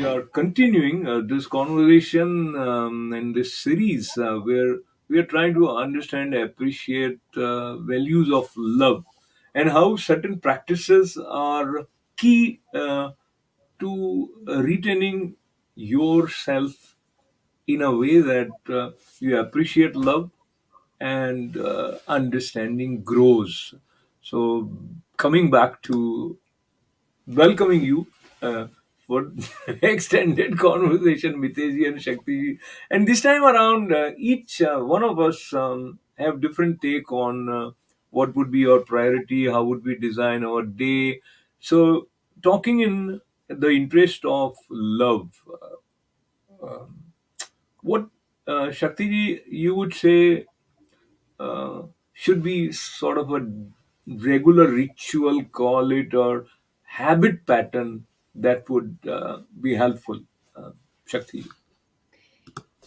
we are continuing this conversation in this series where we are trying to understand and appreciate values of love and how certain practices are key to retaining yourself in a way that you appreciate love and understanding grows. So, coming back to welcoming you for extended conversation, Mitesh and Shakti. And this time around, each one of us have different take on what would be your priority, how would we design our day. So, talking in the interest of love, what Shakti ji, you would say should be sort of a regular ritual, call it, or habit pattern that would be helpful, Shakti?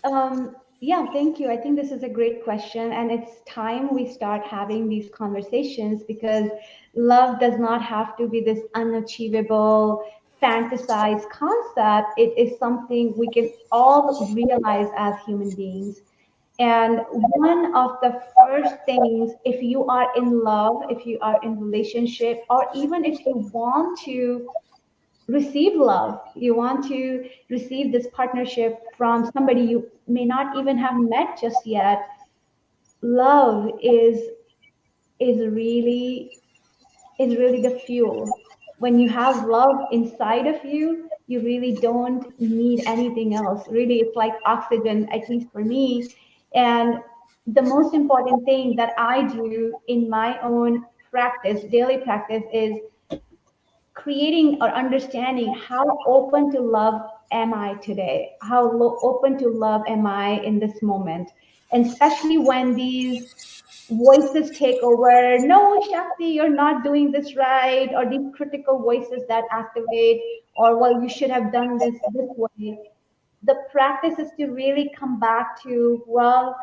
Yeah, thank you. I think this is a great question, and it's time we start having these conversations because love does not have to be this unachievable, fantasized concept. It is something we can all realize as human beings. And one of the first things, if you are in love, if you are in relationship, or even if you want to receive love, you want to receive this partnership from somebody you may not even have met just yet, love is is really the fuel. When you have love inside of you, you really don't need anything else. Really, it's like oxygen, at least for me. And the most important thing that I do in my own practice, daily practice, is creating or understanding how open to love am I today? How open to love am I in this moment? And especially when these voices take over, no, Shakti, you're not doing this right, or these critical voices that activate, or well, you should have done this way. The practice is to really come back to, well,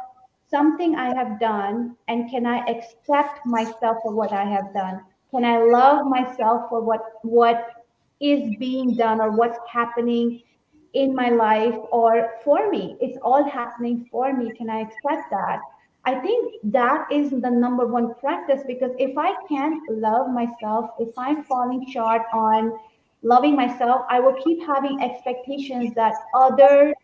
something I have done, and can I accept myself for what I have done? Can I love myself for what is being done or what's happening in my life or for me? It's all happening for me. Can I accept that? I think that is the number one practice, because if I can't love myself, if I'm falling short on loving myself, I will keep having expectations that others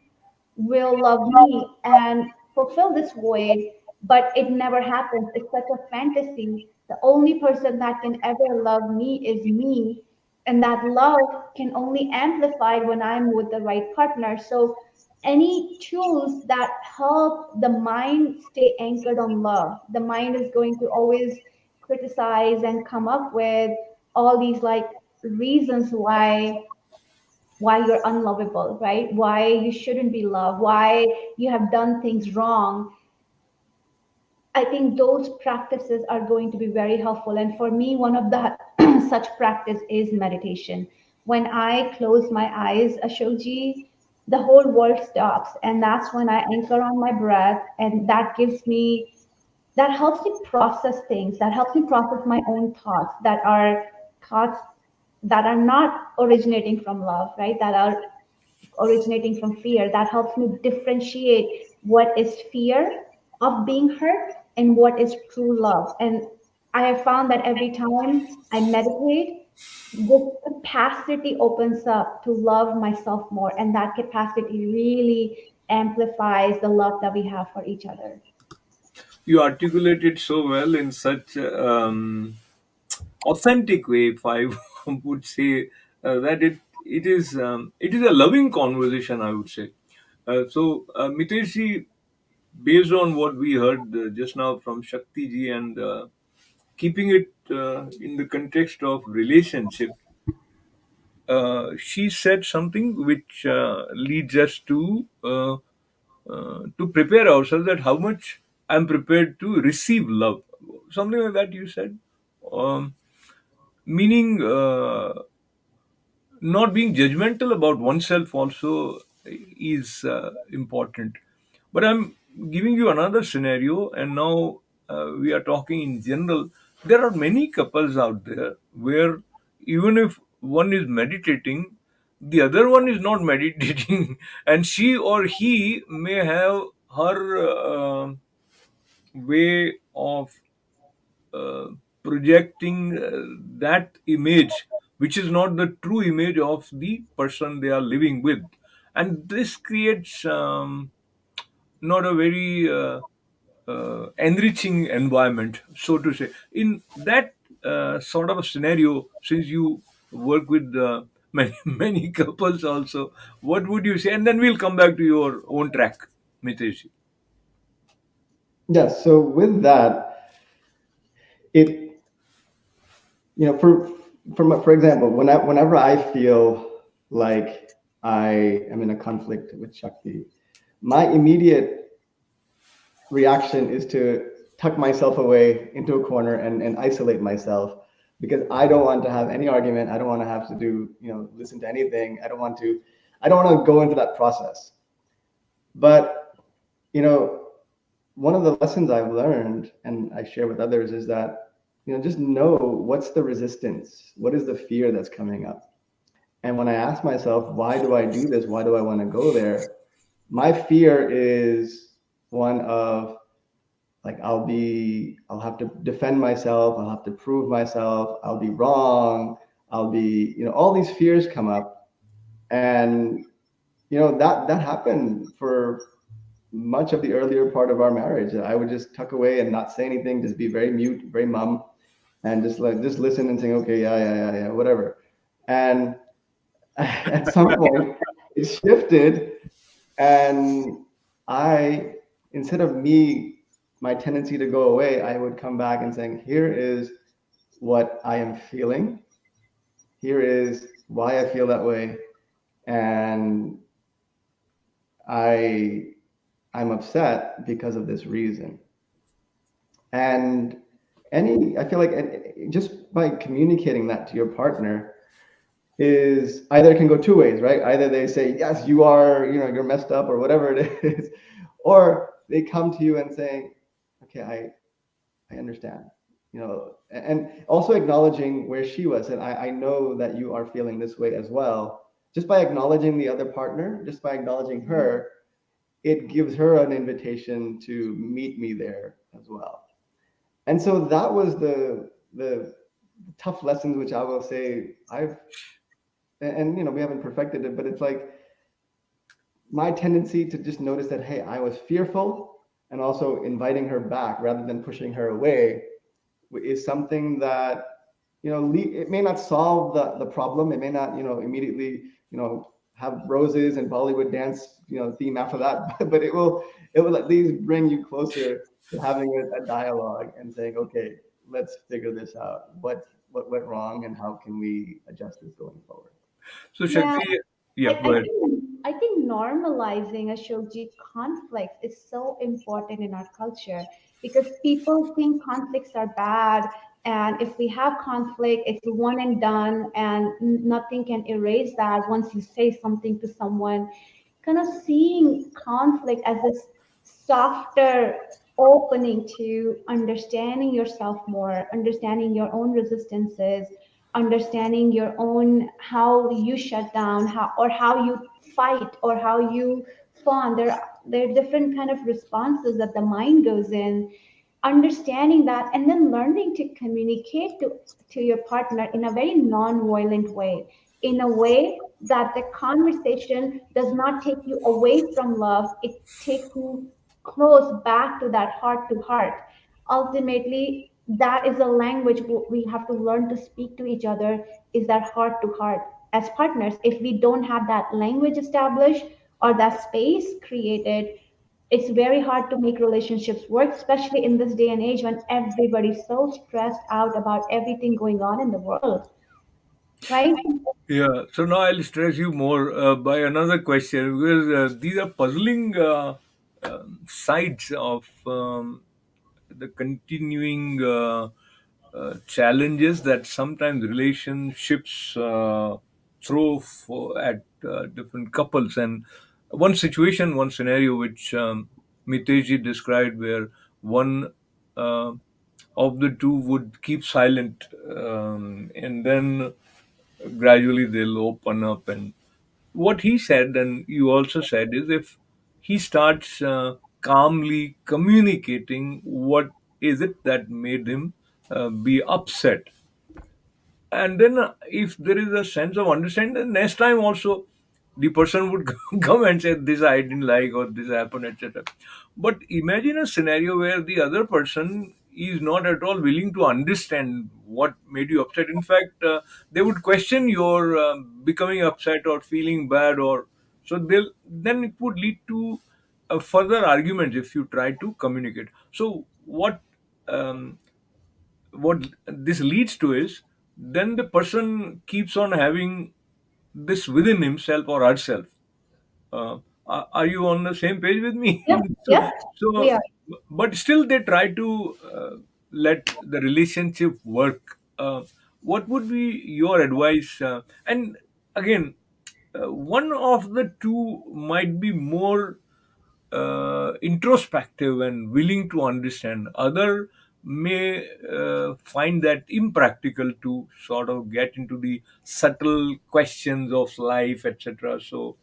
will love me and fulfill this void, but it never happens. It's such a fantasy. The only person that can ever love me is me. And that love can only amplify when I'm with the right partner. So, any tools that help the mind stay anchored on love, the mind is going to always criticize and come up with all these like reasons why you're unlovable, right? Why you shouldn't be loved, why you have done things wrong. I think those practices are going to be very helpful. And for me, one of the such practice is meditation. When I close my eyes, Ashokji, the whole world stops. And that's when I anchor on my breath. And that helps me process things, that helps me process my own thoughts that are not originating from love, right? That are originating from fear. That helps me differentiate what is fear of being hurt and what is true love. And I have found that every time I meditate, this capacity opens up to love myself more. And that capacity really amplifies the love that we have for each other. You articulate it so well in such authentic way, if I would say that it is a loving conversation, I would say. Mitesh ji, based on what we heard just now from Shakti ji and keeping it in the context of relationship, she said something which leads us to prepare ourselves that how much I'm prepared to receive love. Something like that you said. Um, Meaning not being judgmental about oneself also is important. But I'm giving you another scenario, and now we are talking in general. There are many couples out there where even if one is meditating, the other one is not meditating, and she or he may have her way of uh, projecting that image, which is not the true image of the person they are living with. And this creates not a very enriching environment, so to say. In that sort of a scenario, since you work with many, many couples also, what would you say? And then we'll come back to your own track, Mitesh. Yeah. So with that, it for example, whenever I feel like I am in a conflict with Shakti, my immediate reaction is to tuck myself away into a corner and isolate myself, because I don't want to have any argument. I don't want to have to listen to anything. I don't want to go into that process. But, you know, one of the lessons I've learned and I share with others is that, just know what's the resistance, what is the fear that's coming up. And when I ask myself, why do I do this? Why do I want to go there? My fear is one of, like, I'll have to defend myself, I'll have to prove myself, I'll be wrong, I'll be, all these fears come up. And, that happened for much of the earlier part of our marriage. I would just tuck away and not say anything, just be very mute, very mum, and just listen and saying, okay, yeah, yeah, yeah, yeah, whatever. And at some point, it shifted, and I, instead of my tendency to go away, I would come back and saying, here is what I am feeling. Here is why I feel that way, and I I'm upset because of this reason. And I feel like just by communicating that to your partner is either it can go two ways, right? Either they say, yes, you are, you're messed up or whatever it is, or they come to you and saying, okay, I understand, and also acknowledging where she was. And I know that you are feeling this way as well. Just by acknowledging the other partner, just by acknowledging her, it gives her an invitation to meet me there as well. And so that was the tough lessons, which I will say and we haven't perfected it, but it's like my tendency to just notice that, hey, I was fearful, and also inviting her back rather than pushing her away is something that, it may not solve the problem. It may not, immediately, have roses and Bollywood dance, theme after that, but it will at least bring you closer to having a dialogue and saying, okay, let's figure this out. What went wrong, and how can we adjust this going forward? So, Yeah, Shakti, yeah, I, go I ahead. think I think normalizing Ashokji conflicts is so important in our culture because people think conflicts are bad, and if we have conflict, it's one and done, and nothing can erase that once you say something to someone. Kind of seeing conflict as this softer opening to understanding yourself more, understanding your own resistances, understanding your own how you shut down, how you fight or how you fawn. There are different kind of responses that the mind goes in, understanding that and then learning to communicate to your partner in a very non-violent way, in a way that the conversation does not take you away from love, it takes you close back to that heart to heart. Ultimately, that is a language we have to learn to speak to each other, is that heart to heart. As partners, if we don't have that language established or that space created, it's very hard to make relationships work, especially in this day and age when everybody's so stressed out about everything going on in the world, right? Yeah, so now I'll stress you more by another question, because these are puzzling sides of the continuing challenges that sometimes relationships throw at different couples. And one situation, one scenario which Miteji described, where one uh, of the two would keep silent, and then gradually they'll open up and what he said, and you also said, is if he starts calmly communicating what is it that made him be upset, and then if there is a sense of understanding, then next time also the person would come and say this I didn't like or this happened, etc. But imagine a scenario where the other person is not at all willing to understand what made you upset. In fact, they would question your becoming upset or feeling bad, or so they'll then it would lead to further arguments if you try to communicate. So um, what this leads to is, then the person keeps on having this within himself or herself. Are you on the same page with me? Yep, so, yep, we so, are. but still they try to let the relationship work. What would be your advice? And again, one of the two might be more introspective and willing to understand. Other may find that impractical to sort of get into the subtle questions of life, etc. So,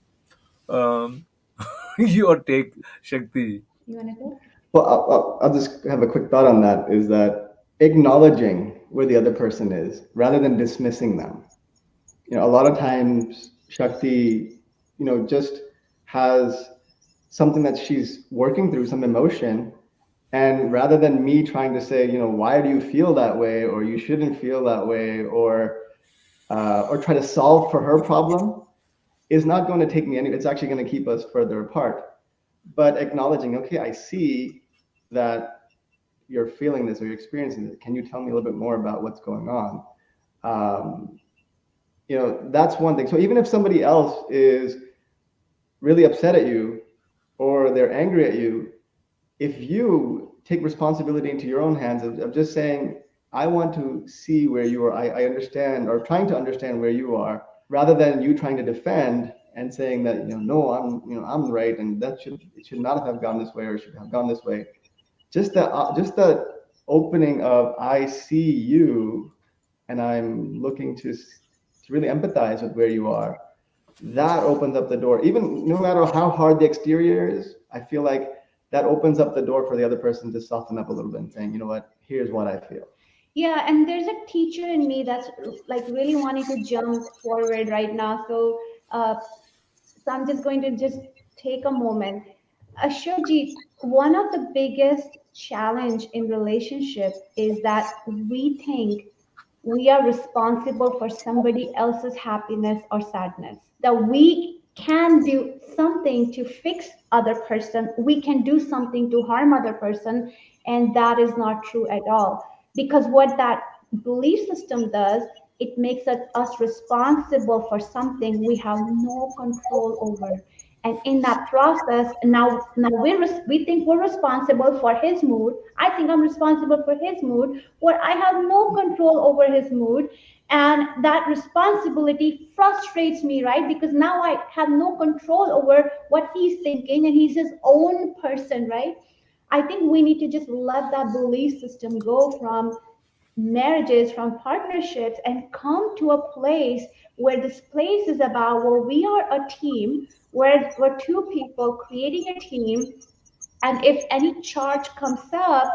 um, your take, Shakti. You want to go? Well, I'll just have a quick thought on that, is that acknowledging where the other person is rather than dismissing them. A lot of times Shakti, just has something that she's working through, some emotion, and rather than me trying to say, why do you feel that way, or you shouldn't feel that way, or try to solve for her problem, is not going to take me any. It's actually going to keep us further apart. But acknowledging, okay, I see that you're feeling this or you're experiencing this. Can you tell me a little bit more about what's going on? Um, that's one thing. So even if somebody else is really upset at you or they're angry at you, if you take responsibility into your own hands of just saying, I want to see where you are, I understand, or trying to understand where you are, rather than you trying to defend and saying that, no, I'm right, and it should not have gone this way, or it should have gone this way. Just the opening of, I see you, and I'm looking to really empathize with where you are. That opens up the door. Even no matter how hard the exterior is, I feel like that opens up the door for the other person to soften up a little bit and saying, you know what, here's what I feel. Yeah, and there's a teacher in me that's like really wanting to jump forward right now. Uh, so I'm just going to just take a moment. Ashokji, one of the biggest challenge in relationship is that we think we are responsible for somebody else's happiness or sadness, that we can do something to fix other person, we can do something to harm other person, and that is not true at all. Because what that belief system does, it makes us responsible for something we have no control over. And in that process, now we think we're responsible for his mood. I think I'm responsible for his mood, where I have no control over his mood. And that responsibility frustrates me, right? Because now I have no control over what he's thinking, and he's his own person, right? I think we need to just let that belief system go from marriages, from partnerships, and come to a place where this place is about, well, we are a team, where we're two people creating a team, and if any charge comes up,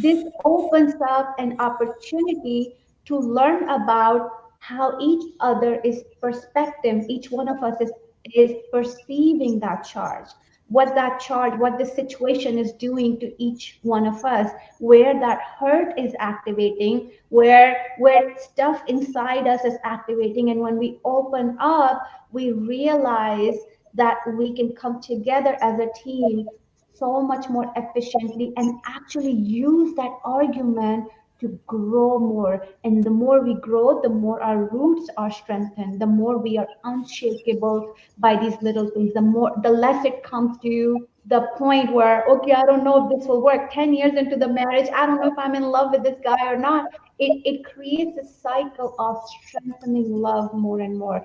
this opens up an opportunity to learn about how each other is perspective, each one of us is perceiving that charge, what that charge, what the situation is doing to each one of us, where that hurt is activating, where stuff inside us is activating. And when we open up, we realize that we can come together as a team so much more efficiently and actually use that argument to grow more. And the more we grow, the more our roots are strengthened, the more we are unshakable by these little things, the less it comes to the point where, okay, I don't know if this will work. 10 years into the marriage, I don't know if I'm in love with this guy or not. It creates a cycle of strengthening love more and more,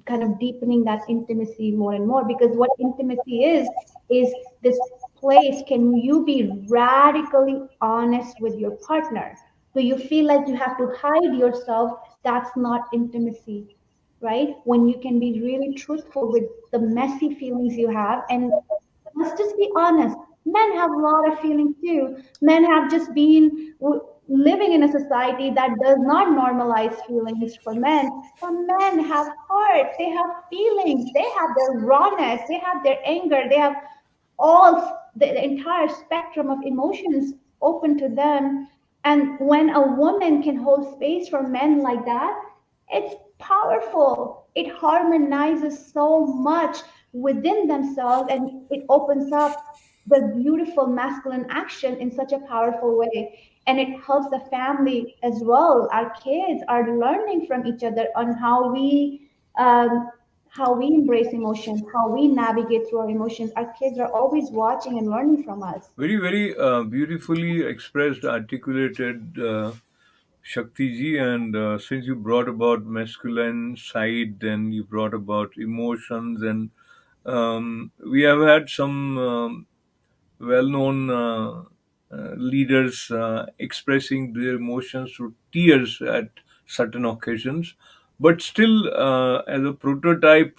kind of deepening that intimacy more and more. Because what intimacy is this place, can you be radically honest with your partner? Do you feel like you have to hide yourself? That's not intimacy. right? When you can be really truthful with the messy feelings you have. And let's just be honest, men have a lot of feelings too. Men have just been living in a society that does not normalize feelings for men. Some men have hearts, they have feelings, they have their rawness, they have their anger, they have all the entire spectrum of emotions open to them. And when a woman can hold space for men like that, it's powerful. It harmonizes so much within themselves, and it opens up the beautiful masculine action in such a powerful way. And it helps the family as well. Our kids are learning from each other on how we embrace emotions, how we navigate through our emotions. Our kids are always watching and learning from us. Very, very beautifully expressed, articulated, Shakti ji. And since you brought about masculine side and you brought about emotions, and we have had some well-known leaders expressing their emotions through tears at certain occasions, but still, as a prototype,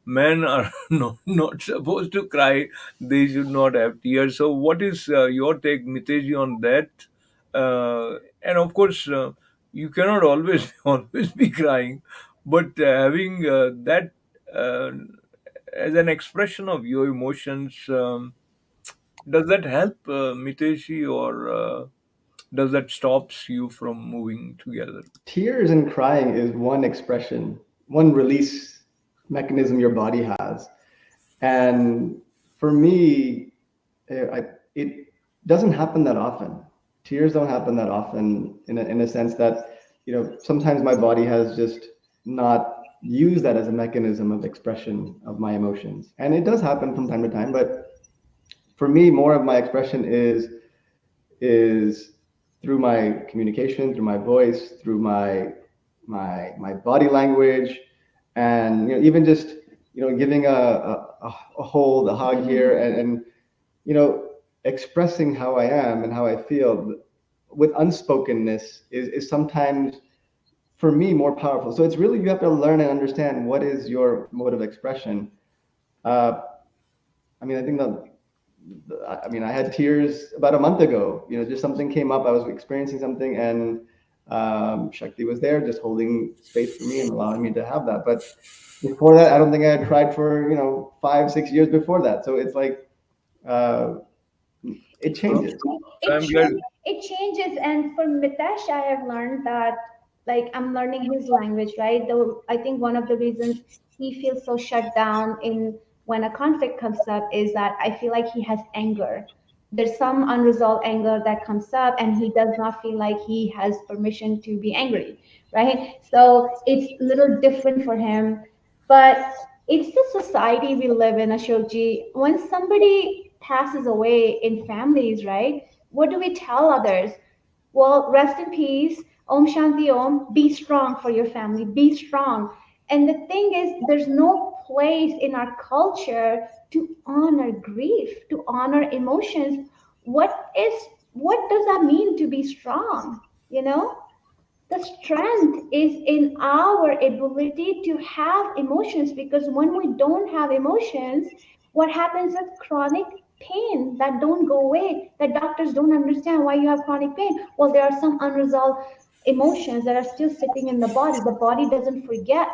men are not supposed to cry. They should not have tears. So, what is your take, Miteji, on that? And of course, you cannot always always be crying, but having that uh, as an expression of your emotions. Does that help, Miteshi, or does that stops you from moving together? Tears and crying is one expression, one release mechanism your body has. And for me, it doesn't happen that often. Tears don't happen that often in a sense that, sometimes my body has just not used that as a mechanism of expression of my emotions. And it does happen from time to time, but for me, more of my expression is through my communication, through my voice, through my body language, and even just giving a hold, a hug here, and you know expressing how I am and how I feel with unspokenness is sometimes for me more powerful. So it's really, you have to learn and understand what is your mode of expression. Uh, I mean, I think that I mean, I had tears about a month ago. Just something came up. I was experiencing something, and Shakti was there, just holding space for me and allowing me to have that. But before that, I don't think I had cried for 5, 6 years before that. So it's like uh, it So, changes. so it I'm glad. changes. It changes. And for Mitesh, I have learned that, like, I'm learning his language, right? Though I think one of the reasons he feels so shut down in when a conflict comes up is that I feel like he has anger. There's some unresolved anger that comes up, and he does not feel like he has permission to be angry, right? So it's a little different for him. But it's the society we live in, Ashokji. When somebody passes away in families, right? What do we tell others? Well, rest in peace. Om Shanti Om. Be strong for your family. Be strong. And the thing is, there's no place in our culture to honor grief, to honor emotions. What does that mean to be strong? You know? The strength is in our ability to have emotions, because when we don't have emotions, what happens is chronic pain that don't go away, that doctors don't understand why you have chronic pain. Well, there are some unresolved emotions that are still sitting in the body doesn't forget.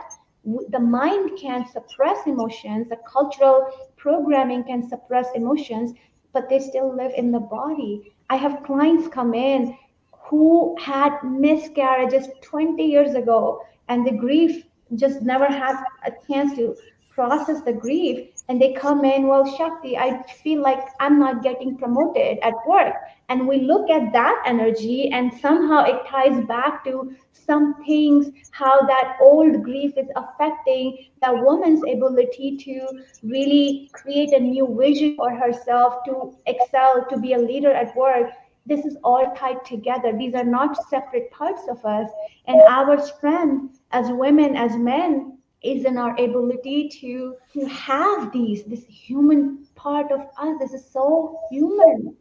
The mind can suppress emotions, the cultural programming can suppress emotions, but they still live in the body. I have clients come in who had miscarriages 20 years ago, and the grief just never had a chance to process the grief, and they come in, well, Shakti, I feel like I'm not getting promoted at work. And we look at that energy, and somehow it ties back to some things, how that old grief is affecting that woman's ability to really create a new vision for herself, to excel, to be a leader at work. This is all tied together. These are not separate parts of us. And our strength as women, as men, is in our ability to have this human part of us. This is so human.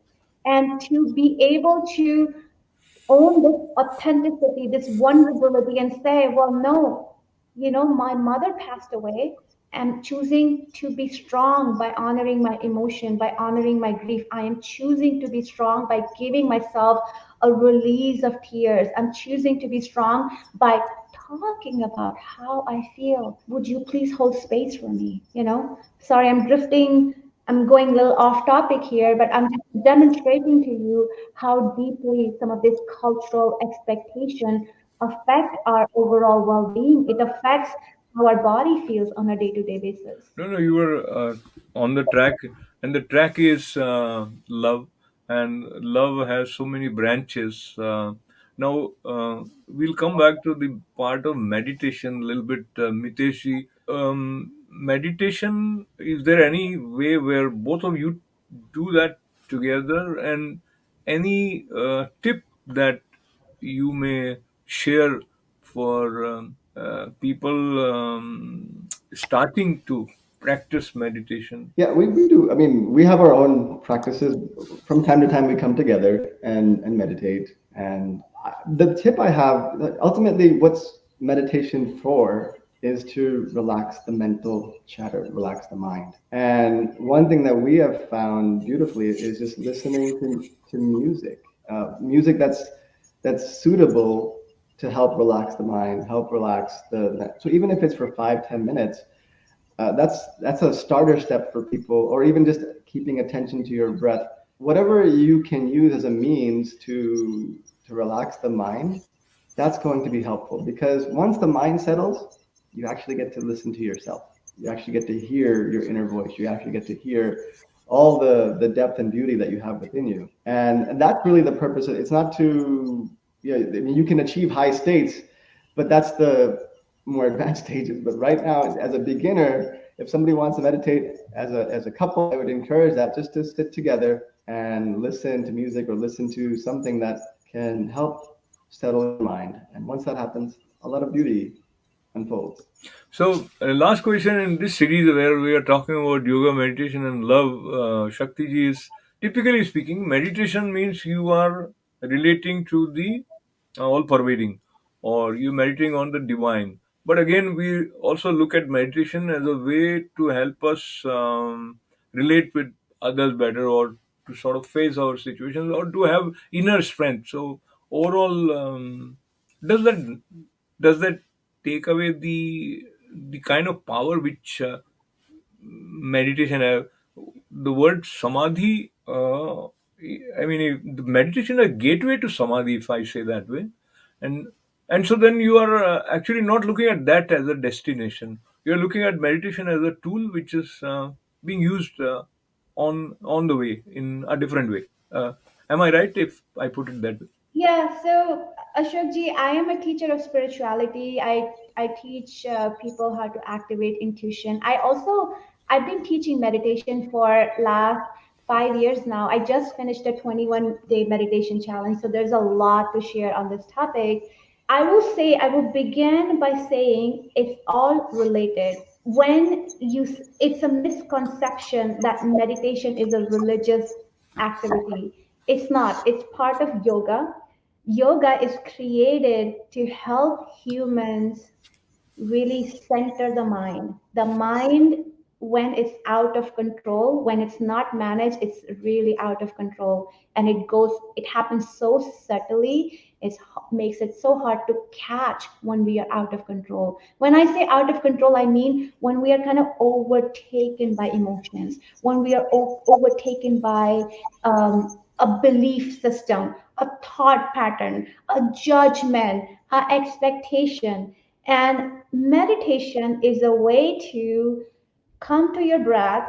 And to be able to own this authenticity, this vulnerability, and say, well, no, My mother passed away. I'm choosing to be strong by honoring my emotion, by honoring my grief. I am choosing to be strong by giving myself a release of tears. I'm choosing to be strong by talking about how I feel. Would you please hold space for me? Sorry, I'm drifting. I'm going a little off topic here, but I'm just demonstrating to you how deeply some of this cultural expectation affect our overall well-being. It affects how our body feels on a day-to-day basis. No, no, you were on the track, and the track is love, and love has so many branches. We'll come back to the part of meditation a little bit, Miteshi. Meditation, is there any way where both of you do that together, and any tip that you may share for people starting to practice meditation? Yeah, we do. I mean, we have our own practices. From time to time, we come together and meditate. And the tip I have, ultimately, what's meditation for is to relax the mental chatter, relax the mind. And one thing that we have found beautifully is just listening to music, music that's suitable to help relax the mind, help relax the. So even if it's for 5, 10 minutes, that's a starter step for people, or even just keeping attention to your breath. Whatever you can use as a means to relax the mind, that's going to be helpful, because once the mind settles, you actually get to listen to yourself. You actually get to hear your inner voice. You actually get to hear all the depth and beauty that you have within you. And that's really the purpose. It's not to, yeah, I mean, you can achieve high states, but that's the more advanced stages. But right now, as a beginner, if somebody wants to meditate as a couple, I would encourage that, just to sit together and listen to music or listen to something that can help settle your mind. And once that happens, a lot of beauty unfolds. So, last question in this series where we are talking about yoga, meditation, and love, Shakti ji, is typically speaking, meditation means you are relating to the all pervading, or you meditating on the divine. But again, we also look at meditation as a way to help us relate with others better, or to sort of face our situations, or to have inner strength. So, overall, does that does that take away the kind of power which meditation have? The word samadhi, I mean, the meditation is a gateway to samadhi, if I say that way. And and so then you are actually not looking at that as a destination. You're looking at meditation as a tool which is being used on the way, in a different way. Am I right if I put it that way? Yeah, so Ashokji, I am a teacher of spirituality. I teach people how to activate intuition. I've been teaching meditation for last 5 years now. I just finished a 21-day meditation challenge, so there's a lot to share on this topic. I will begin by saying it's all related. It's a misconception that meditation is a religious activity. It's not. It's part of yoga. Yoga is created to help humans really center the mind. The mind, when it's out of control, when it's not managed, it's really out of control. And it happens so subtly, it makes it so hard to catch when we are out of control. When I say out of control, I mean when we are kind of overtaken by emotions, when we are overtaken by a belief system, a thought pattern, a judgment, a expectation. And meditation is a way to come to your breath,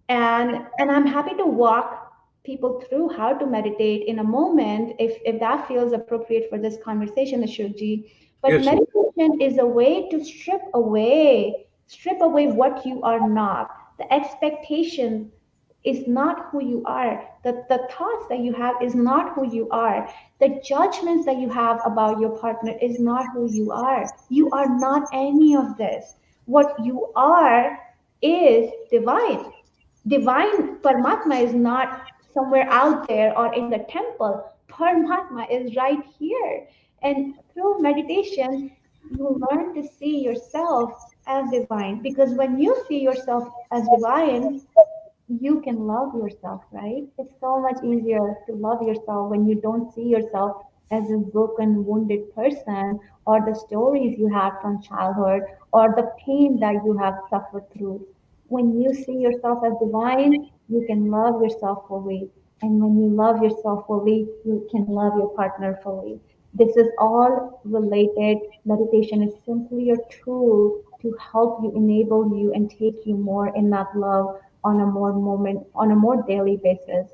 and I'm happy to walk people through how to meditate in a moment if that feels appropriate for this conversation, Ashokji. But Yes. meditation is a way to strip away what you are not. The expectation is not who you are. The thoughts that you have is not who you are. The judgments that you have about your partner is not who you are. You are not any of this. What you are is divine. Divine Paramatma is not somewhere out there or in the temple. Paramatma is right here. And through meditation, You learn to see yourself as divine, because when you see yourself as divine, you can love yourself, right? It's so much easier to love yourself when you don't see yourself as a broken, wounded person, or the stories you had from childhood, or the pain that you have suffered through. When you see yourself as divine, you can love yourself fully. And when you love yourself fully, you can love your partner fully. This is all related. Meditation is simply a tool to help you, enable you, and take you more in that love on a more daily basis.